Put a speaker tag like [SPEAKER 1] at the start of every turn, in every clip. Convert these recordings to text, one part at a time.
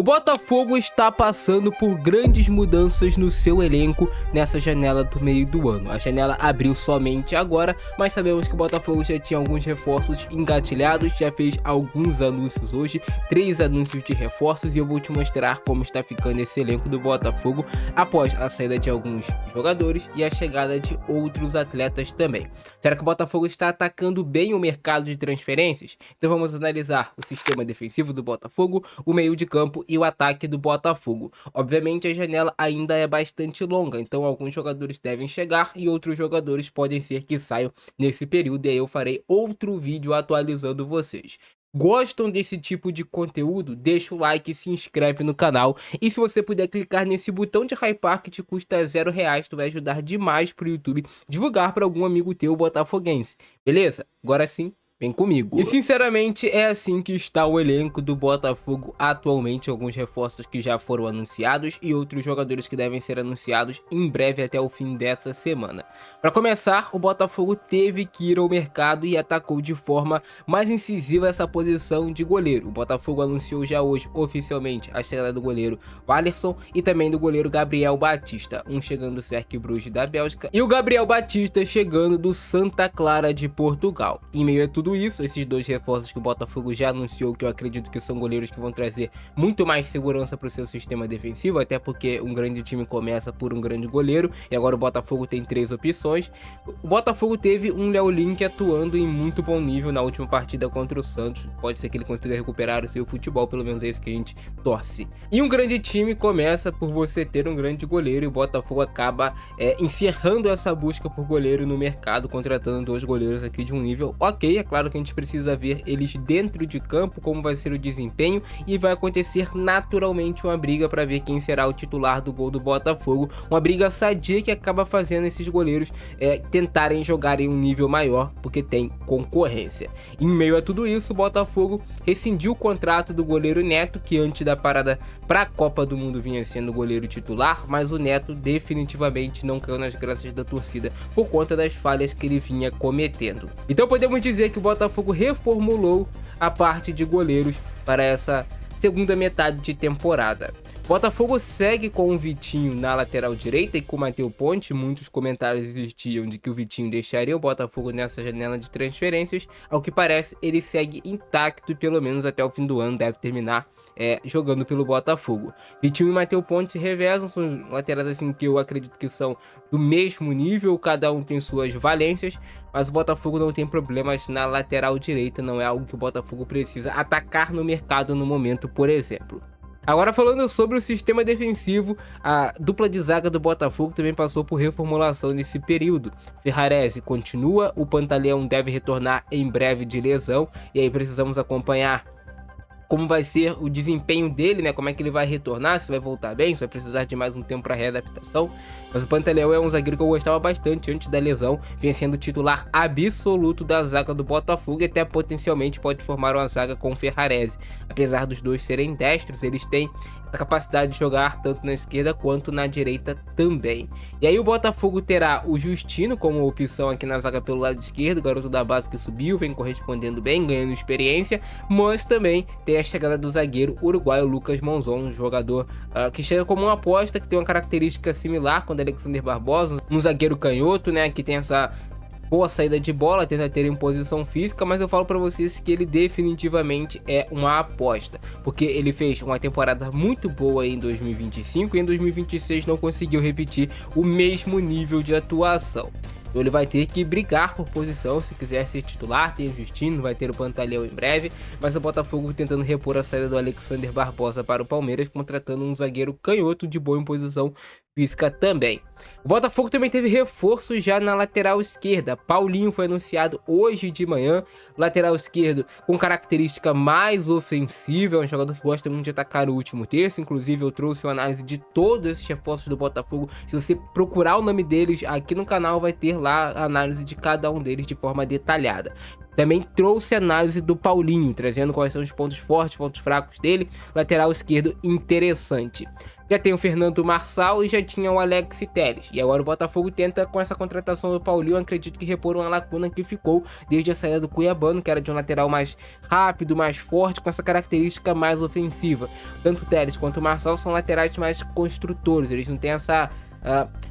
[SPEAKER 1] O Botafogo está passando por grandes mudanças no seu elenco nessa janela do meio do ano. A janela abriu somente agora, mas sabemos que o Botafogo já tinha alguns reforços engatilhados, já fez alguns anúncios hoje, 3 anúncios de reforços, e eu vou te mostrar como está ficando esse elenco do Botafogo após a saída de alguns jogadores e a chegada de outros atletas também. Será que o Botafogo está atacando bem o mercado de transferências? Então vamos analisar o sistema defensivo do Botafogo, o meio de campo e o ataque do Botafogo. Obviamente a janela ainda é bastante longa, então alguns jogadores devem chegar e outros jogadores podem ser que saiam nesse período, e aí eu farei outro vídeo atualizando vocês. Gostam desse tipo de conteúdo? Deixa o like e se inscreve no canal. E se você puder clicar nesse botão de hypar que te custa R$0, tu vai ajudar demais pro YouTube divulgar para algum amigo teu botafoguense. Beleza? Agora sim, vem comigo. E sinceramente é assim que está o elenco do Botafogo atualmente, alguns reforços que já foram anunciados e outros jogadores que devem ser anunciados em breve até o fim dessa semana. Para começar, o Botafogo teve que ir ao mercado e atacou de forma mais incisiva essa posição de goleiro. O Botafogo anunciou já hoje oficialmente a chegada do goleiro Wallerson e também do goleiro Gabriel Batista, um chegando do Cercle Bruges da Bélgica e o Gabriel Batista chegando do Santa Clara de Portugal. Em meio a tudo isso, esses dois reforços que o Botafogo já anunciou, que eu acredito que são goleiros que vão trazer muito mais segurança para o seu sistema defensivo, até porque um grande time começa por um grande goleiro, e agora o Botafogo tem 3 opções. O Botafogo teve um Léo Link atuando em muito bom nível na última partida contra o Santos, pode ser que ele consiga recuperar o seu futebol, pelo menos é isso que a gente torce. E um grande time começa por você ter um grande goleiro, e o Botafogo acaba encerrando essa busca por goleiro no mercado, contratando 2 goleiros aqui de um nível ok. É claro que a gente precisa ver eles dentro de campo, como vai ser o desempenho, e vai acontecer naturalmente uma briga para ver quem será o titular do gol do Botafogo, uma briga sadia que acaba fazendo esses goleiros tentarem jogar em um nível maior, porque tem concorrência. Em meio a tudo isso, o Botafogo rescindiu o contrato do goleiro Neto, que antes da parada para a Copa do Mundo vinha sendo o goleiro titular, mas o Neto definitivamente não caiu nas graças da torcida por conta das falhas que ele vinha cometendo. Então podemos dizer que o Botafogo reformulou a parte de goleiros para essa segunda metade de temporada. Botafogo segue com o Vitinho na lateral direita e com o Matheus Ponte. Muitos comentários existiam de que o Vitinho deixaria o Botafogo nessa janela de transferências. Ao que parece, ele segue intacto e pelo menos até o fim do ano deve terminar jogando pelo Botafogo. Vitinho e Matheus Ponte se revezam, são laterais assim que eu acredito que são do mesmo nível, cada um tem suas valências, mas o Botafogo não tem problemas na lateral direita, não é algo que o Botafogo precisa atacar no mercado no momento, por exemplo. Agora falando sobre o sistema defensivo, a dupla de zaga do Botafogo também passou por reformulação nesse período. Ferrarese continua, o Pantaleão deve retornar em breve de lesão, e aí precisamos acompanhar como vai ser o desempenho dele, né? Como é que ele vai retornar, se vai voltar bem, se vai precisar de mais um tempo para readaptação. Mas o Pantaleão é um zagueiro que eu gostava bastante antes da lesão, vem sendo titular absoluto da zaga do Botafogo e até potencialmente pode formar uma zaga com o Ferrarese. Apesar dos dois serem destros, eles têm a capacidade de jogar tanto na esquerda quanto na direita também. E aí o Botafogo terá o Justino como opção aqui na zaga pelo lado esquerdo, garoto da base que subiu, vem correspondendo bem, ganhando experiência, mas também tem a chegada do zagueiro uruguaio Lucas Monzon, um jogador que chega como uma aposta, que tem uma característica similar com o Alexander Barbosa, um zagueiro canhoto, né, que tem essa boa saída de bola, tenta ter imposição física, mas eu falo para vocês que ele definitivamente é uma aposta, porque ele fez uma temporada muito boa em 2025 e em 2026 não conseguiu repetir o mesmo nível de atuação. Então ele vai ter que brigar por posição se quiser ser titular. Tem o Justino, vai ter o Pantaleão em breve, mas o Botafogo tentando repor a saída do Alexander Barbosa para o Palmeiras, contratando um zagueiro canhoto de boa imposição física também. O Botafogo também teve reforço já na lateral esquerda. Paulinho foi anunciado hoje de manhã, lateral esquerdo com característica mais ofensiva, é um jogador que gosta muito de atacar no último terço. Inclusive eu trouxe uma análise de todos esses reforços do Botafogo. Se você procurar o nome deles aqui no canal, vai ter lá a análise de cada um deles de forma detalhada. também trouxe análise do Paulinho, trazendo quais são os pontos fortes, pontos fracos dele, lateral esquerdo interessante. Já tem o Fernando Marçal e já tinha o Alex Telles. E agora o Botafogo tenta, com essa contratação do Paulinho, acredito que repor uma lacuna que ficou desde a saída do Cuiabano, que era de um lateral mais rápido, mais forte, com essa característica mais ofensiva. Tanto o Telles quanto o Marçal são laterais mais construtores, eles não têm essa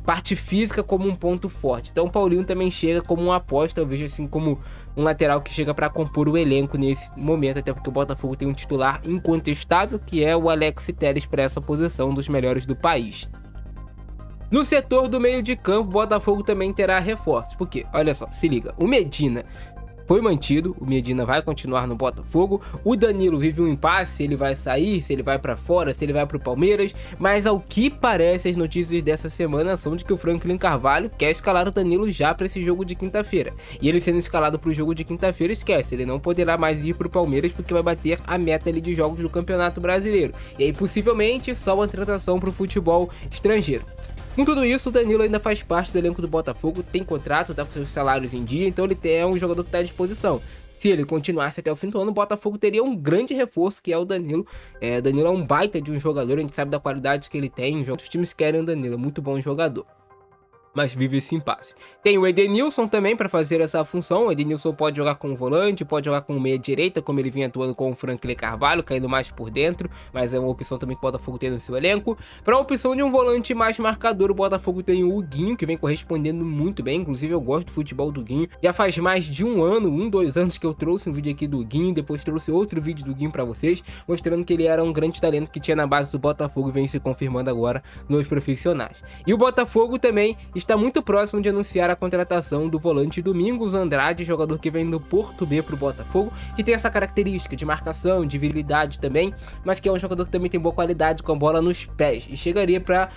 [SPEAKER 1] parte física como um ponto forte. Então o Paulinho também chega como uma aposta, eu vejo assim como um lateral que chega para compor o elenco nesse momento, até porque o Botafogo tem um titular incontestável, que é o Alex Telles, para essa posição, um dos melhores do país. No setor do meio de campo, o Botafogo também terá reforços, porque, olha só, se liga, o Medina foi mantido, o Medina vai continuar no Botafogo, o Danilo vive um impasse, se ele vai sair, se ele vai pra fora, se ele vai pro Palmeiras, mas ao que parece as notícias dessa semana são de que o Franklin Carvalho quer escalar o Danilo já para esse jogo de quinta-feira, e ele sendo escalado pro jogo de quinta-feira, esquece, ele não poderá mais ir pro Palmeiras porque vai bater a meta ali de jogos do Campeonato Brasileiro, e aí possivelmente só uma transação pro futebol estrangeiro. Com tudo isso, o Danilo ainda faz parte do elenco do Botafogo, tem contrato, tá com seus salários em dia, então ele é um jogador que está à disposição. Se ele continuasse até o fim do ano, o Botafogo teria um grande reforço, que é o Danilo. O Danilo é um baita de um jogador, a gente sabe da qualidade que ele tem, os times querem o Danilo, é muito bom jogador, mas vive esse impasse. Tem o Edenilson também para fazer essa função. O Edenilson pode jogar com volante, pode jogar com meia direita, como ele vinha atuando com o Franklin Carvalho, caindo mais por dentro, mas é uma opção também que o Botafogo tem no seu elenco. Para a opção de um volante mais marcador, o Botafogo tem o Huguinho, que vem correspondendo muito bem, inclusive eu gosto do futebol do Huguinho. Já faz mais de um ano, 2 anos que eu trouxe um vídeo aqui do Huguinho, depois trouxe outro vídeo do Huguinho para vocês, mostrando que ele era um grande talento que tinha na base do Botafogo e vem se confirmando agora nos profissionais. E o Botafogo também está muito próximo de anunciar a contratação do volante Domingos Andrade, jogador que vem do Porto B para o Botafogo, que tem essa característica de marcação, de virilidade também, mas que é um jogador que também tem boa qualidade com a bola nos pés e chegaria para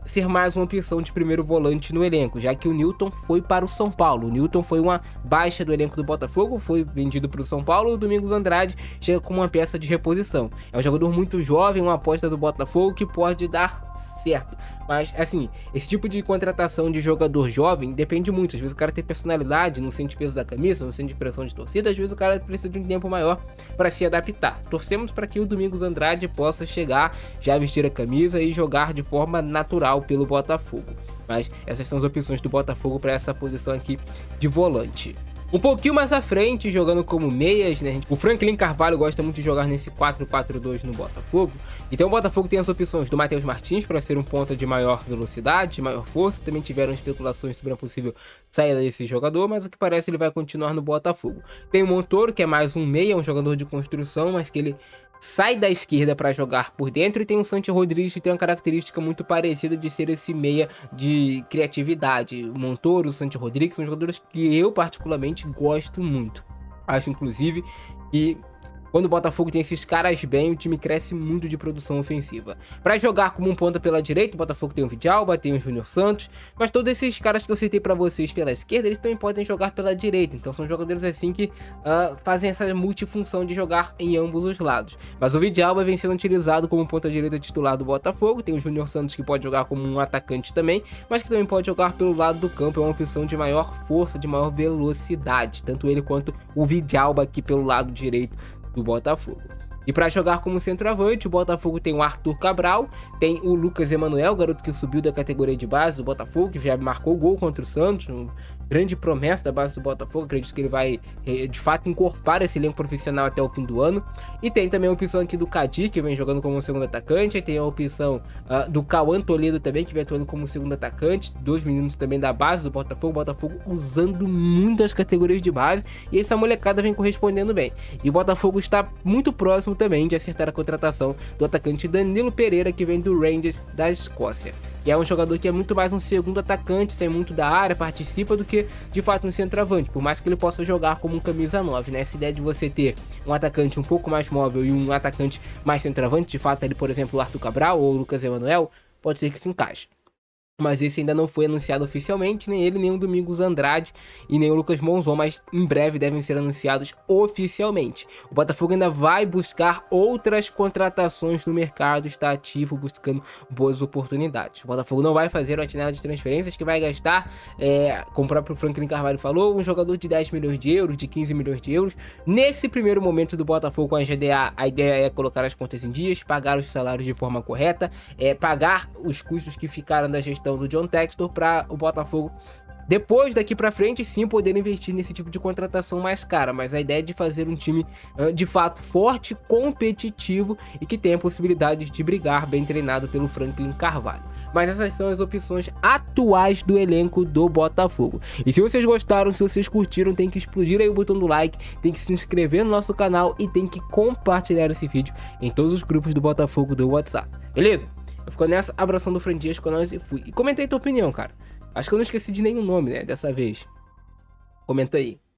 [SPEAKER 1] ser mais uma opção de primeiro volante no elenco, já que o Newton foi para o São Paulo. O Newton foi uma baixa do elenco do Botafogo, foi vendido para o São Paulo. O Domingos Andrade chega como uma peça de reposição. É um jogador muito jovem, uma aposta do Botafogo que pode dar certo. Mas, assim, esse tipo de contratação de jogador jovem depende muito. Às vezes o cara tem personalidade, não sente peso da camisa, não sente pressão de torcida. Às vezes o cara precisa de um tempo maior para se adaptar. Torcemos para que o Domingos Andrade possa chegar, já vestir a camisa e jogar de forma natural pelo Botafogo. Mas essas são as opções do Botafogo para essa posição aqui de volante. Um pouquinho mais à frente, jogando como meias, né? O Franklin Carvalho gosta muito de jogar nesse 4-4-2 no Botafogo. Então o Botafogo tem as opções do Matheus Martins para ser um ponta de maior velocidade, de maior força. Também tiveram especulações sobre a possível saída desse jogador, mas o que parece ele vai continuar no Botafogo. Tem o Montoro, que é mais um meia, um jogador de construção, mas que ele sai da esquerda para jogar por dentro, e tem o Santi Rodrigues, que tem uma característica muito parecida de ser esse meia de criatividade. O Montoro, o Santi Rodrigues são jogadores que eu particularmente gosto muito. Acho inclusive que quando o Botafogo tem esses caras bem, o time cresce muito de produção ofensiva. Para jogar como um ponta pela direita, o Botafogo tem o Vidalba, tem o Júnior Santos, mas todos esses caras que eu citei para vocês pela esquerda, eles também podem jogar pela direita. Então são jogadores assim que fazem essa multifunção de jogar em ambos os lados. Mas o Vidalba vem sendo utilizado como ponta direita titular do Botafogo. Tem o Júnior Santos, que pode jogar como um atacante também, mas que também pode jogar pelo lado do campo. É uma opção de maior força, de maior velocidade, tanto ele quanto o Vidalba aqui pelo lado direito do Botafogo. E para jogar como centroavante, o Botafogo tem o Arthur Cabral, tem o Lucas Emanuel, garoto que subiu da categoria de base do Botafogo, que já marcou gol contra o Santos, um grande promessa da base do Botafogo. Acredito que ele vai de fato incorporar esse elenco profissional até o fim do ano. E tem também a opção aqui do Kadir, que vem jogando como segundo atacante. E tem a opção do Cauã Toledo também, que vem atuando como segundo atacante. 2 meninos também da base do Botafogo. O Botafogo usando muito as categorias de base, e essa molecada vem correspondendo bem. E o Botafogo está muito próximo também de acertar a contratação do atacante Danilo Pereira, que vem do Rangers da Escócia. E é um jogador que é muito mais um segundo atacante, sai muito da área, participa, do que de fato um centroavante, por mais que ele possa jogar como um camisa 9, né? Essa ideia de você ter um atacante um pouco mais móvel e um atacante mais centroavante, de fato ali, por exemplo, o Arthur Cabral ou o Lucas Emanuel, pode ser que se encaixe. Mas esse ainda não foi anunciado oficialmente, nem ele, nem o Domingos Andrade e nem o Lucas Monzon, mas em breve devem ser anunciados oficialmente. O Botafogo ainda vai buscar outras contratações no mercado, está ativo buscando boas oportunidades. O Botafogo não vai fazer uma janela de transferências que vai gastar, como o próprio Franklin Carvalho falou, um jogador de 10 milhões de euros, de 15 milhões de euros. Nesse primeiro momento do Botafogo com a GDA, a ideia é colocar as contas em dias, pagar os salários de forma correta, pagar os custos que ficaram da gestão do John Textor para o Botafogo depois daqui para frente sim poder investir nesse tipo de contratação mais cara, mas a ideia é de fazer um time de fato forte, competitivo e que tenha possibilidade de brigar, bem treinado pelo Franklin Carvalho. Mas essas são as opções atuais do elenco do Botafogo. E se vocês gostaram, se vocês curtiram, tem que explodir aí o botão do like, tem que se inscrever no nosso canal e tem que compartilhar esse vídeo em todos os grupos do Botafogo do WhatsApp, beleza? Eu fico nessa, abração do Fran Dias com nós e fui. E comenta aí tua opinião, cara. Acho que eu não esqueci de nenhum nome, né, dessa vez. Comenta aí.